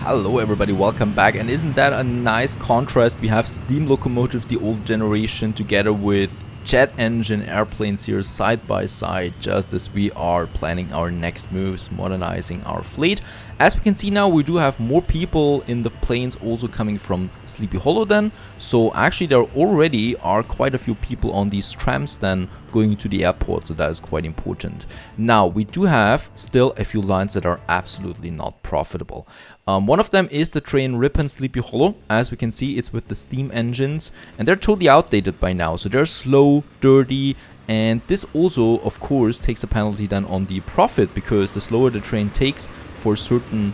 Hello everybody, welcome back. And isn't that a nice contrast? We have steam locomotives, the old generation, together with jet engine airplanes here side by side, just as we are planning our next moves, modernizing our fleet. As we can see now, we do have more people in the planes also coming from Sleepy Hollow then. So actually there already are quite a few people on these trams then going to the airport, so that is quite important. Now we do have still a few lines that are absolutely not profitable. One of them is the train Ripon Sleepy Hollow. As we can see, it's with the steam engines and they're totally outdated by now, so they're slow, dirty, and this also of course takes a penalty then on the profit, because the slower the train takes for a certain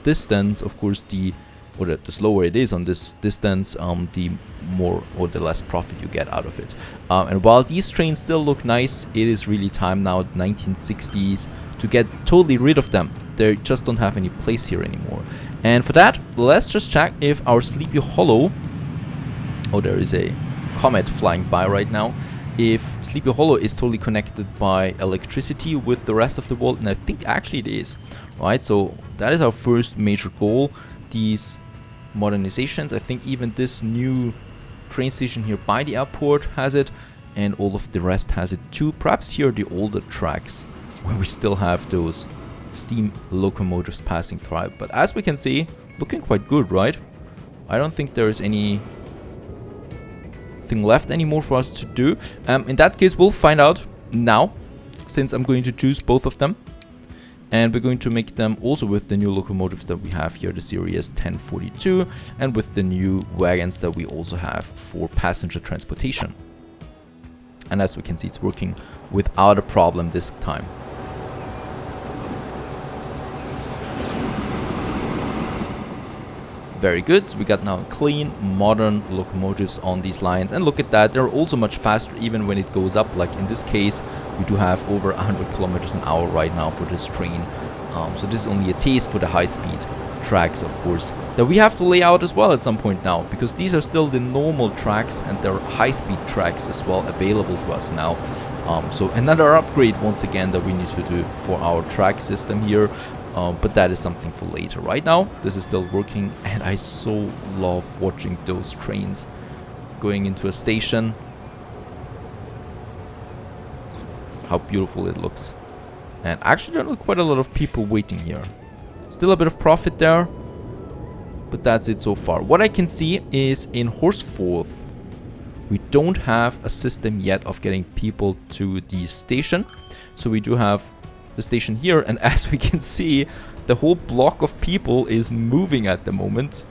distance, of course the slower it is on this distance, the more or the less profit you get out of it. And while these trains still look nice, it is really time now, 1960s, to get totally rid of them. They just don't have any place here anymore. And for that, let's just check if our Sleepy Hollow... Oh, there is a comet flying by right now. If Sleepy Hollow is totally connected by electricity with the rest of the world, and I think actually it is. Right, so that is our first major goal. These modernizations, I think even this new train station here by the airport has it, and all of the rest has it too. Perhaps here the older tracks where we still have those steam locomotives passing through. But as we can see, looking quite good, right? I don't think there is anything left anymore for us to do. In that case, we'll find out now, since I'm going to choose both of them. And we're going to make them also with the new locomotives that we have here, the Series 1042, and with the new wagons that we also have for passenger transportation. And as we can see, it's working without a problem this time. Very good. So we got now clean, modern locomotives on these lines, and look at that, they're also much faster even when it goes up. Like in this case, we do have over 100 kilometers an hour right now for this train. So this is only a taste for the high-speed tracks, of course, that we have to lay out as well at some point now, because these are still the normal tracks and they're high-speed tracks as well available to us now. So another upgrade once again that we need to do for our track system here. But that is something for later. Right now, this is still working, and I so love watching those trains going into a station. How beautiful it looks. And actually, there are quite a lot of people waiting here. Still a bit of profit there, but that's it so far. What I can see is in Horsforth, we don't have a system yet of getting people to the station. So we do have the station here, and as we can see, the whole block of people is moving at the moment.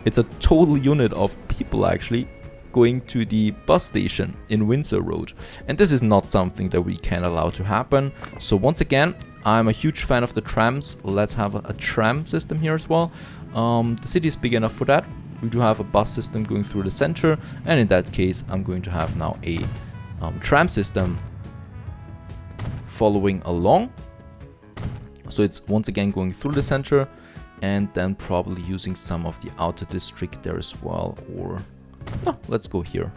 It's a total unit of people actually going to the bus station in Windsor Road, and this is not something that we can allow to happen. So once again, I'm a huge fan of the trams. Let's have a tram system here as well. The city is big enough for that. We do have a bus system going through the center, and in that case I'm going to have now a tram system following along. So it's once again going through the center, and then probably using some of the outer district there as well. Or no, let's go here.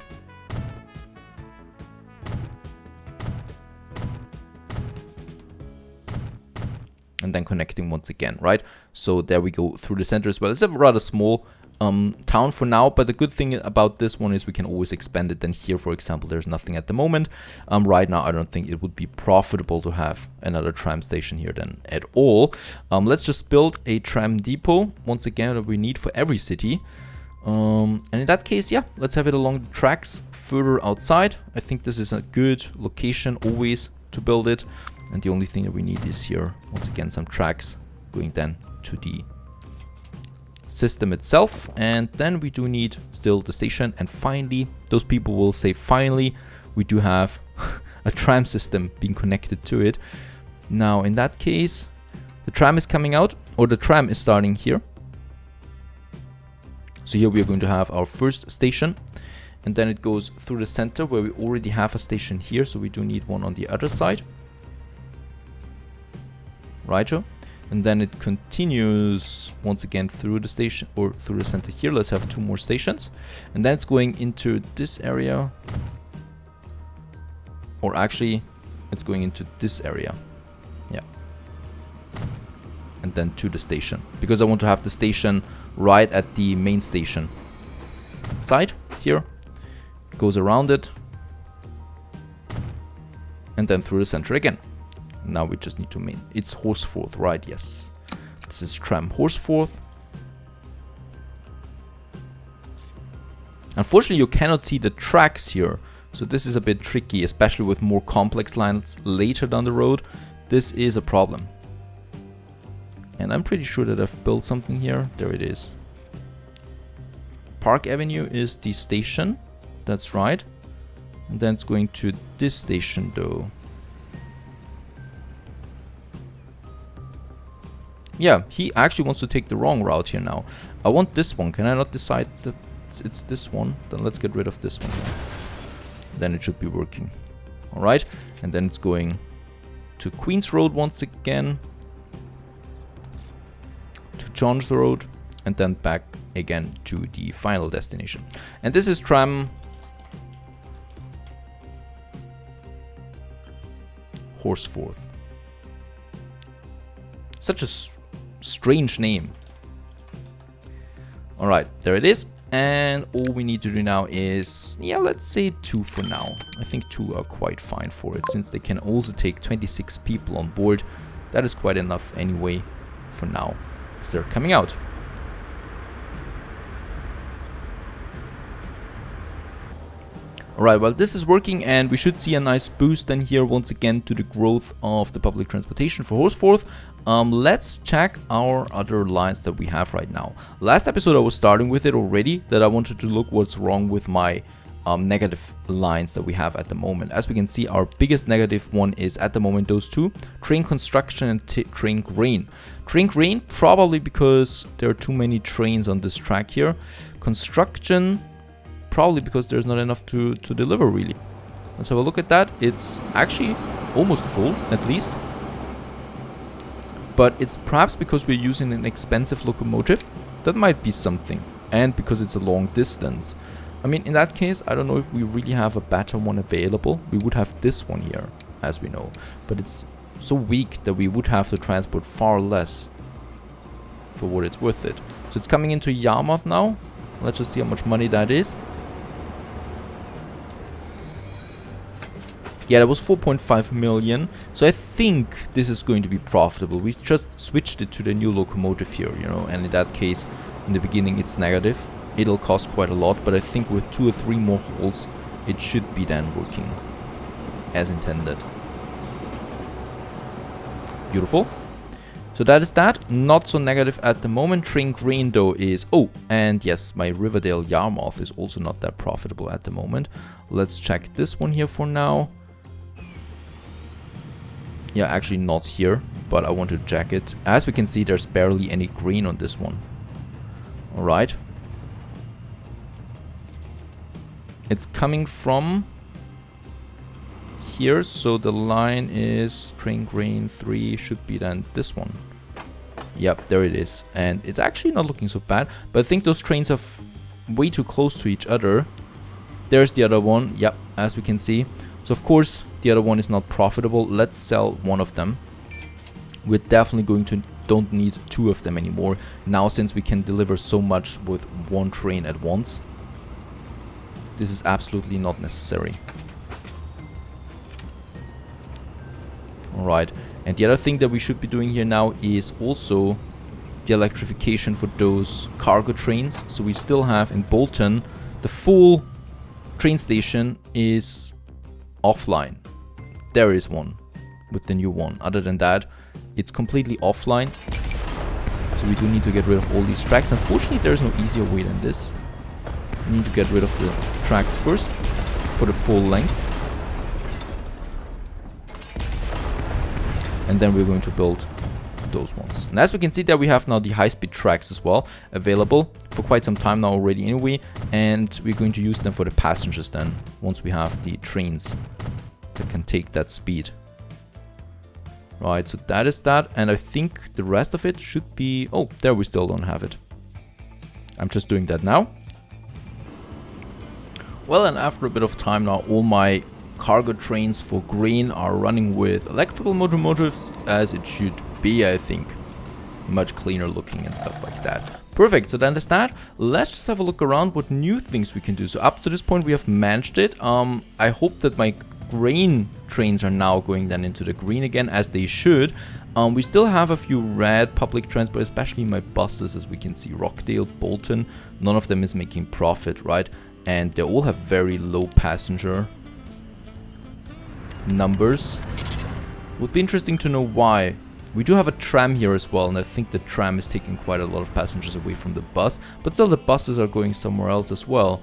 And then connecting once again, right? So there we go through the center as well. It's a rather small town for now, but the good thing about this one is we can always expand it. Then here, for example, there's nothing at the moment. Right now, I don't think it would be profitable to have another tram station here then at all. Let's just build a tram depot once again that we need for every city. And in that case, yeah, let's have it along the tracks further outside. I think this is a good location always to build it. And the only thing that we need is here, once again, some tracks going then to the system itself. And then we do need still the station, and finally, those people will say finally, we do have a tram system being connected to it. Now in that case, the tram is coming out, or the tram is starting here. So here we are going to have our first station, and then it goes through the center where we already have a station here, so we do need one on the other side. Righto. And then it continues once again through the station, or through the center here. Let's have 2 more stations. And then it's going into this area. Or actually, it's going into this area. Yeah. and then to the station, because I want to have the station right at the main station side here. Goes around it and then through the center again. Now we just need to main. It's Horsforth, right? Yes. This is Tram Horsforth. Unfortunately, you cannot see the tracks here, so this is a bit tricky, especially with more complex lines later down the road. This is a problem. And I'm pretty sure that I've built something here. There it is. Park Avenue is the station. That's right. And then it's going to this station though. Yeah, he actually wants to take the wrong route here now. I want this one. Can I not decide that it's this one? Then let's get rid of this one. Then it should be working. Alright. And then it's going to Queen's Road once again. To John's Road. And then back again to the final destination. And this is Tram Horsforth. Such a strange name. Alright, there it is. And all we need to do now is, yeah, let's say 2 for now. I think 2 are quite fine for it, since they can also take 26 people on board. That is quite enough anyway for now, as they're coming out. Alright, well, this is working, and we should see a nice boost then here once again to the growth of the public transportation for Horsforth. Let's check our other lines that we have right now. Last episode I was starting with it already, that I wanted to look what's wrong with my negative lines that we have at the moment. As we can see, our biggest negative one is at the moment those two, train construction and train grain. Train grain, probably because there are too many trains on this track here. Construction, probably because there's not enough to deliver really. Let's have a look at that. It's actually almost full, at least. But it's perhaps because we're using an expensive locomotive. That might be something. And because it's a long distance. I mean, in that case, I don't know if we really have a better one available. We would have this one here, as we know. But it's so weak that we would have to transport far less for what it's worth it. So it's coming into Yarmouth now. Let's just see how much money that is. Yeah, that was 4.5 million. So I think this is going to be profitable. We just switched it to the new locomotive here, you know, and in that case, in the beginning, it's negative. It'll cost quite a lot, but I think with 2 or 3 more holes, it should be then working as intended. Beautiful. So that is that. Not so negative at the moment. Train grain though is... Oh, and yes, my Riverdale Yarmouth is also not that profitable at the moment. Let's check this one here for now. Yeah, actually not here, but I want to check it. As we can see, there's barely any grain on this one. Alright. It's coming from here, so the line is train grain 3 should be then this one. Yep, there it is. And it's actually not looking so bad, but I think those trains are way too close to each other. There's the other one. Yep, as we can see. So of course, the other one is not profitable. Let's sell one of them. We're definitely going to don't need 2 of them anymore now, since we can deliver so much with 1 train at once. This is absolutely not necessary. Alright, and the other thing that we should be doing here now is also the electrification for those cargo trains. So we still have in Bolton, the full train station is offline. There is one with the new one. Other than that, it's completely offline. So we do need to get rid of all these tracks. Unfortunately, there's no easier way than this. We need to get rid of the tracks first for the full length. And then we're going to build those ones. And as we can see there, we have now the high-speed tracks as well available for quite some time now already anyway. And we're going to use them for the passengers then, once we have the trains that can take that speed. Right, so that is that. And I think the rest of it should be... Oh, there we still don't have it. I'm just doing that now. Well, and after a bit of time now, all my cargo trains for grain are running with electrical locomotives, as it should be, I think. much cleaner looking and stuff like that. Perfect, so then that's that. Let's just have a look around what new things we can do. So up to this point we have managed it. I hope that my grain trains are now going then into the green again, as they should. We still have a few red public transport, especially my buses, as we can see. Rockdale, Bolton, none of them is making profit, right? And they all have very low passenger numbers. Would be interesting to know why. We do have a tram here as well, and I think the tram is taking quite a lot of passengers away from the bus, but still the buses are going somewhere else as well.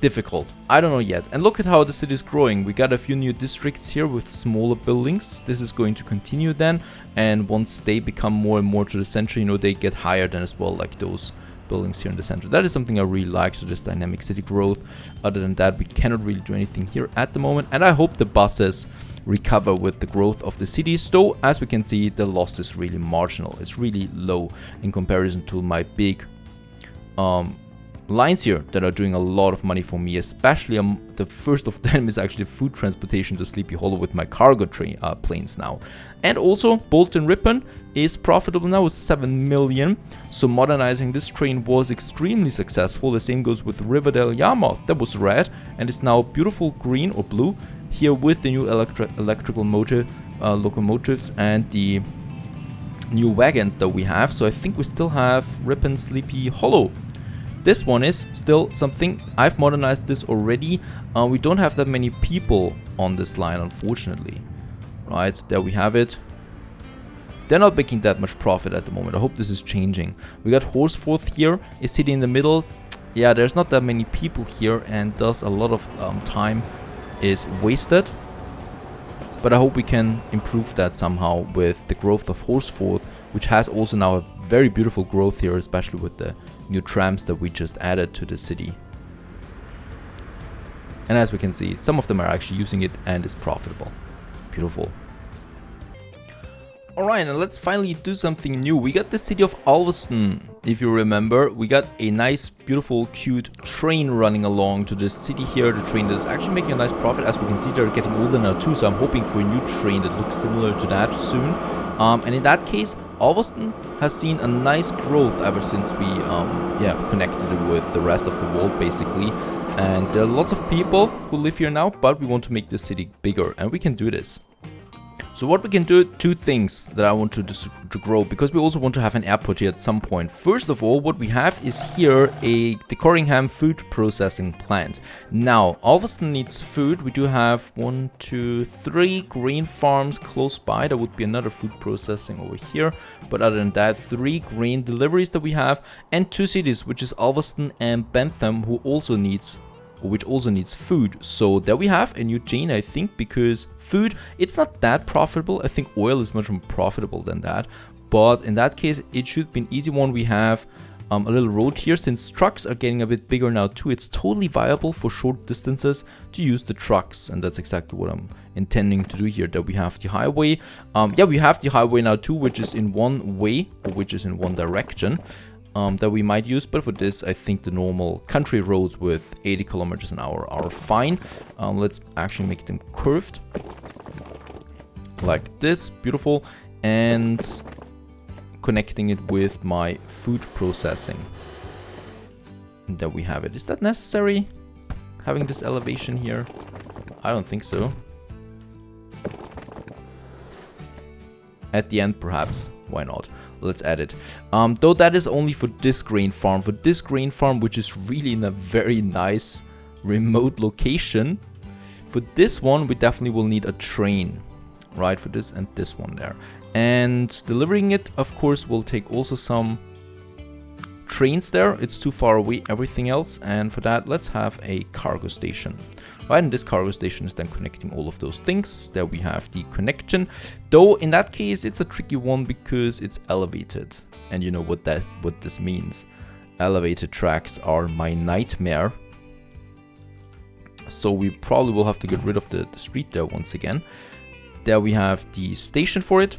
Difficult. I don't know yet. And look at how the city is growing. We got a few new districts here with smaller buildings. This is going to continue then, and once they become more and more to the center, you know, they get higher then as well, like those buildings here in the center. That is something I really like, so this dynamic city growth. Other than that, we cannot really do anything here at the moment, and I hope the buses recover with the growth of the cities, though as we can see the loss is really marginal. It's really low in comparison to my big lines here that are doing a lot of money for me, especially the first of them is actually food transportation to Sleepy Hollow with my cargo train planes now. And also Bolton Ripon is profitable now with 7 million, so modernizing this train was extremely successful. The same goes with Riverdale Yarmouth, that was red and is now beautiful green or blue here with the new electrical motor locomotives and the new wagons that we have. So I think we still have Ripon Sleepy Hollow. This one is still something. I've modernized this already. We don't have that many people on this line, unfortunately. Right, there we have it. They're not making that much profit at the moment. I hope this is changing. We got Horsforth here, a city in the middle. Yeah, there's not that many people here, and thus a lot of time is wasted. But I hope we can improve that somehow with the growth of Horsforth, which has also now a very beautiful growth here, especially with the new trams that we just added to the city. And as we can see, some of them are actually using it and it's profitable. Beautiful. Alright, and let's finally do something new. We got the city of Ulverston. If you remember, we got a nice, beautiful, cute train running along to the city here. The train that is actually making a nice profit. As we can see, they're getting older now too, so I'm hoping for a new train that looks similar to that soon. And in that case, Ulverston has seen a nice growth ever since we connected it with the rest of the world, basically. And there are lots of people who live here now, but we want to make the city bigger, and we can do this. So what we can do, two things that I want to grow, because we also want to have an airport here at some point. First of all, what we have is here the Coringham food processing plant. Now, Ulverston needs food. We do have 1, 2, 3 grain farms close by. There would be another food processing over here. But other than that, 3 grain deliveries that we have, and 2 cities, which is Ulverston and Bentham, which also needs food. So there we have a new chain, I think, because food, it's not that profitable. I think oil is much more profitable than that, but in that case it should be an easy one. We have a little road here. Since trucks are getting a bit bigger now too, it's totally viable for short distances to use the trucks, and that's exactly what I'm intending to do here. That we have the highway, we have the highway now too, which is in one way, or which is in one direction. That we might use, but for this I think the normal country roads with 80 kilometers an hour are fine. Let's actually make them curved like this, beautiful, and connecting it with my food processing. And there we have it. Is that necessary, having this elevation here? I don't think so. At the end, perhaps. Why not? Let's add it. Though that is only for this grain farm. For this grain farm, which is really in a very nice remote location. For this one, we definitely will need a train. Right, for this and this one there. And delivering it, of course, will take also some trains there. It's too far away, everything else. And for that, let's have a cargo station. Right, and this cargo station is then connecting all of those things. There we have the connection. Though in that case, it's a tricky one because it's elevated. And you know what this means. Elevated tracks are my nightmare. So we probably will have to get rid of the street there once again. There we have the station for it.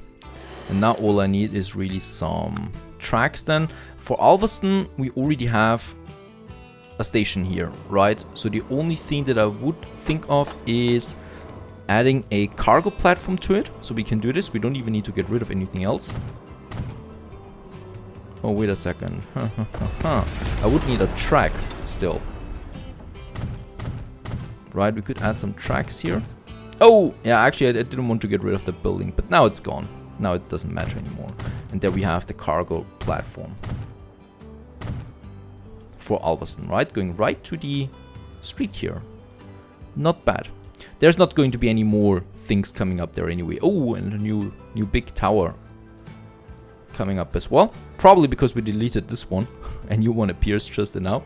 And now all I need is really some tracks then. For Ulverston, we already have a station here, right? So the only thing that I would think of is adding a cargo platform to it. So we can do this. We don't even need to get rid of anything else. Oh, wait a second. I would need a track still. Right, we could add some tracks here. Oh, yeah, actually, I didn't want to get rid of the building, but now it's gone. Now it doesn't matter anymore. And there we have the cargo platform for Alveston, right? Going right to the street here. Not bad. There's not going to be any more things coming up there anyway. Oh, and a new big tower coming up as well. Probably because we deleted this one. A new one appears just now.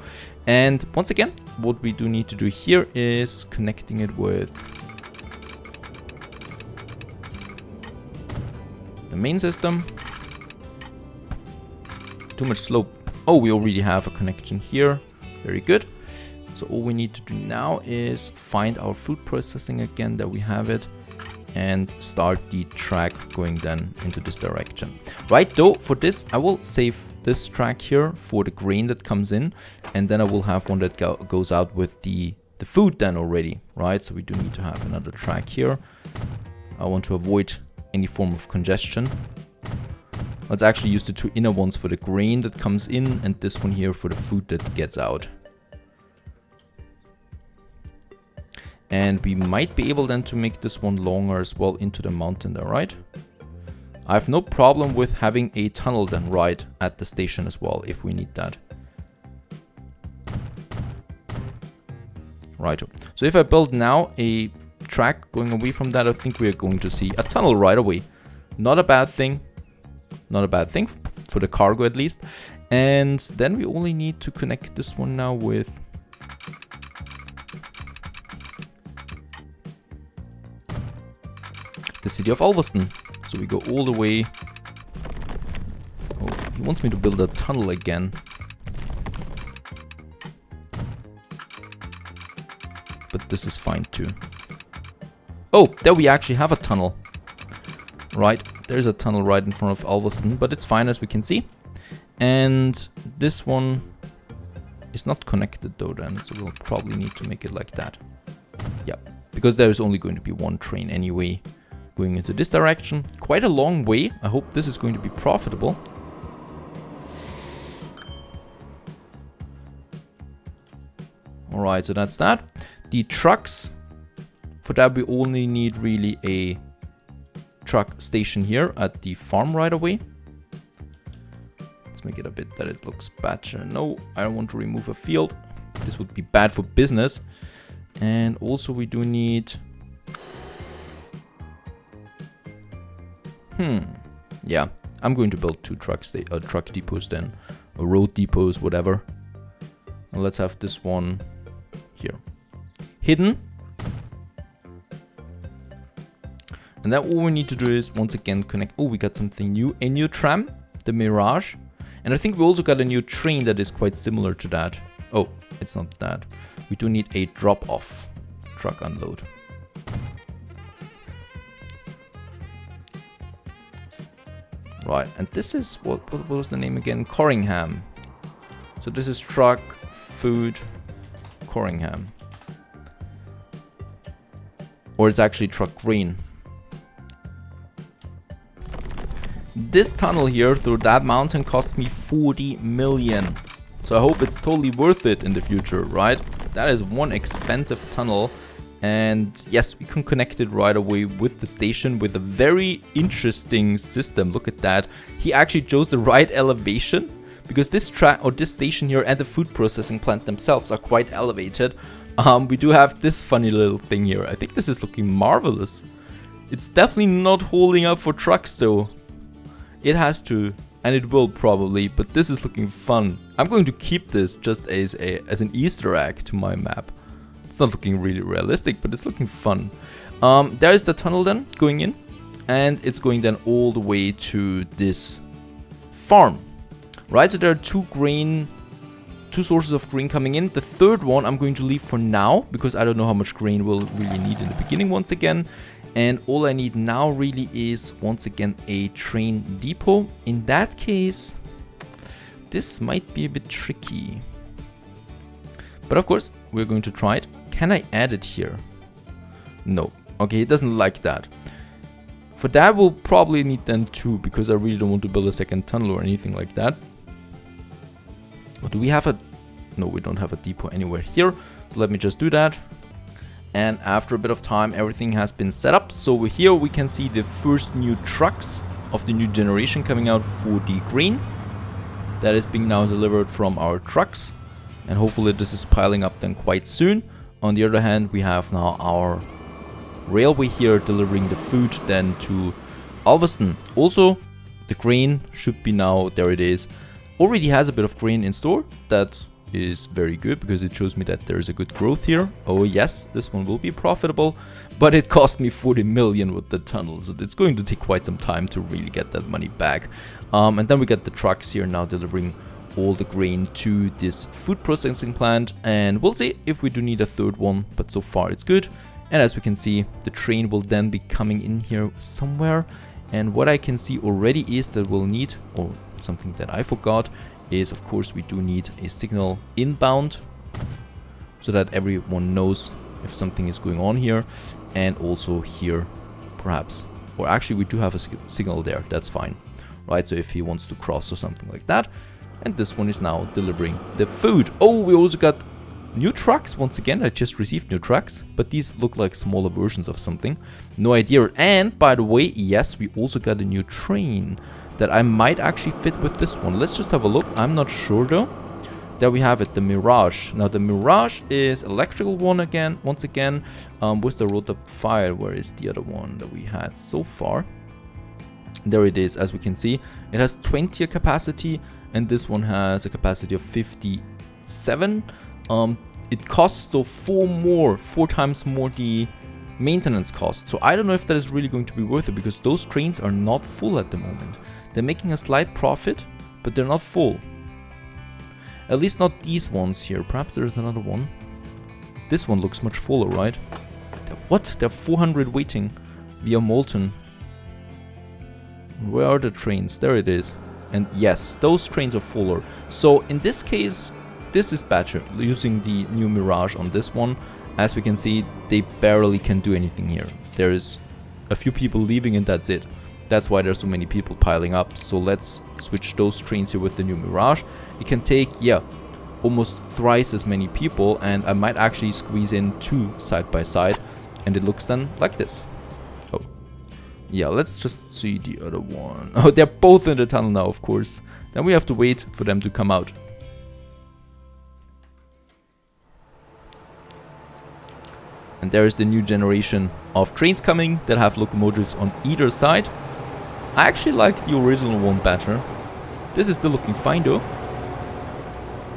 And once again, what we do need to do here is connecting it with the main system. Too much slope. Oh, we already have a connection here. Very good. So all we need to do now is find our food processing again, that we have it, and start the track going then into this direction. Right, though, for this, I will save this track here for the grain that comes in, and then I will have one that goes out with the food then already, right? So we do need to have another track here. I want to avoid any form of congestion. Let's actually use the two inner ones for the grain that comes in, and this one here for the food that gets out. And we might be able then to make this one longer as well into the mountain there, right? I have no problem with having a tunnel then right at the station as well, if we need that. Right. So if I build now a track going away from that, I think we are going to see a tunnel right away. Not a bad thing. Not a bad thing, for the cargo at least. And then we only need to connect this one now with the city of Alveston. So we go all the way. Oh, he wants me to build a tunnel again. But this is fine too. Oh, there we actually have a tunnel. Right, there's a tunnel right in front of Alveston, but it's fine as we can see. And this one is not connected though then, so we'll probably need to make it like that. Yeah, because there is only going to be one train anyway going into this direction. Quite a long way. I hope this is going to be profitable. Alright, so that's that. The trucks, for that we only need really a truck station here at the farm right away. Let's make it a bit that it looks better. No, I don't want to remove a field. This would be bad for business. And also we do need... Yeah, I'm going to build two truck depots then. Or road depots, whatever. And let's have this one here. Hidden. And then all we need to do is once again connect. Oh, we got something new. A new tram, the Mirage. And I think we also got a new train that is quite similar to that. Oh, it's not that. We do need a drop-off truck unload. Right, and this is, what was the name again? Coringham. So this is truck, food, Coringham. Or it's actually truck grain. This tunnel here through that mountain cost me 40 million. So I hope it's totally worth it in the future, right? That is one expensive tunnel. And yes, we can connect it right away with the station with a very interesting system. Look at that. He actually chose the right elevation because this track or this station here and the food processing plant themselves are quite elevated. We do have this funny little thing here. I think this is looking marvelous. It's definitely not holding up for trucks though. It has to, and it will probably, but this is looking fun. I'm going to keep this just as an Easter egg to my map. It's not looking really realistic, but it's looking fun. There is the tunnel then going in, and it's going then all the way to this farm. Right, so there are two sources of grain coming in. The third one I'm going to leave for now, because I don't know how much grain we'll really need in the beginning once again. And all I need now really is, once again, a train depot. In that case, this might be a bit tricky. But of course, we're going to try it. Can I add it here? No. Okay, it doesn't like that. For that, we'll probably need then two, because I really don't want to build a second tunnel or anything like that. Do we have a... No, we don't have a depot anywhere here. So let me just do that. And after a bit of time, everything has been set up. So here we can see the first new trucks of the new generation coming out for the grain. That is being now delivered from our trucks. And hopefully this is piling up then quite soon. On the other hand, we have now our railway here delivering the food then to Ulverston. Also, the grain should be now, there it is, already has a bit of grain in store. That is very good because it shows me that there is a good growth here. Oh yes, this one will be profitable, but it cost me 40 million with the tunnel, so it's going to take quite some time to really get that money back. And then we get the trucks here now delivering all the grain to this food processing plant, and we'll see if we do need a third one, but so far it's good. And as we can see, the train will then be coming in here somewhere, and what I can see already is that we'll need, or something that I forgot, is of course we do need a signal inbound so that everyone knows if something is going on here, and also here perhaps, or actually we do have a signal there, that's fine, right? So if he wants to cross or something like that. And this one is now delivering the food. Oh, we also got new trucks once again. I just received new trucks, but these look like smaller versions of something, no idea. And by the way, yes, we also got a new train that I might actually fit with this one. Let's just have a look. I'm not sure though. There we have it, the Mirage. Now the Mirage is electrical one again. Once again, with the rotor file. Where is the other one that we had so far? There it is. As we can see, it has 20 capacity, and this one has a capacity of 57. It costs so 4 times more the maintenance cost. So I don't know if that is really going to be worth it, because those trains are not full at the moment. They're making a slight profit, but they're not full. At least not these ones here. Perhaps there's another one. This one looks much fuller, right? What? There are 400 waiting via Molten. Where are the trains? There it is. And yes, those trains are fuller. So in this case, this is better, using the new Mirage on this one. As we can see, they barely can do anything here. There is a few people leaving and that's it. That's why there's so many people piling up. So let's switch those trains here with the new Mirage. It can take, yeah, almost thrice as many people, and I might actually squeeze in 2 side by side, and it looks then like this. Oh, yeah, let's just see the other one. Oh, they're both in the tunnel now, of course. Then we have to wait for them to come out. And there is the new generation of trains coming that have locomotives on either side. I actually like the original one better. This is still looking fine though.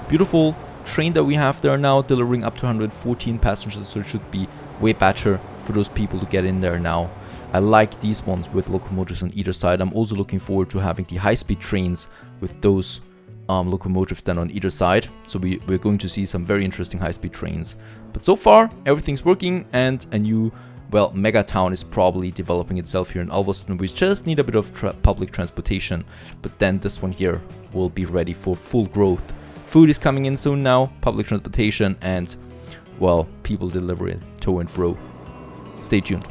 Beautiful train that we have there now, delivering up to 114 passengers, so it should be way better for those people to get in there now. I like these ones with locomotives on either side. I'm also looking forward to having the high-speed trains with those locomotives then on either side. So we're going to see some very interesting high-speed trains. But so far, everything's working, and a new, well, mega town is probably developing itself here in Ulverston. We just need a bit of public transportation, but then this one here will be ready for full growth. Food is coming in soon now, public transportation, and, well, people deliver it to and fro. Stay tuned.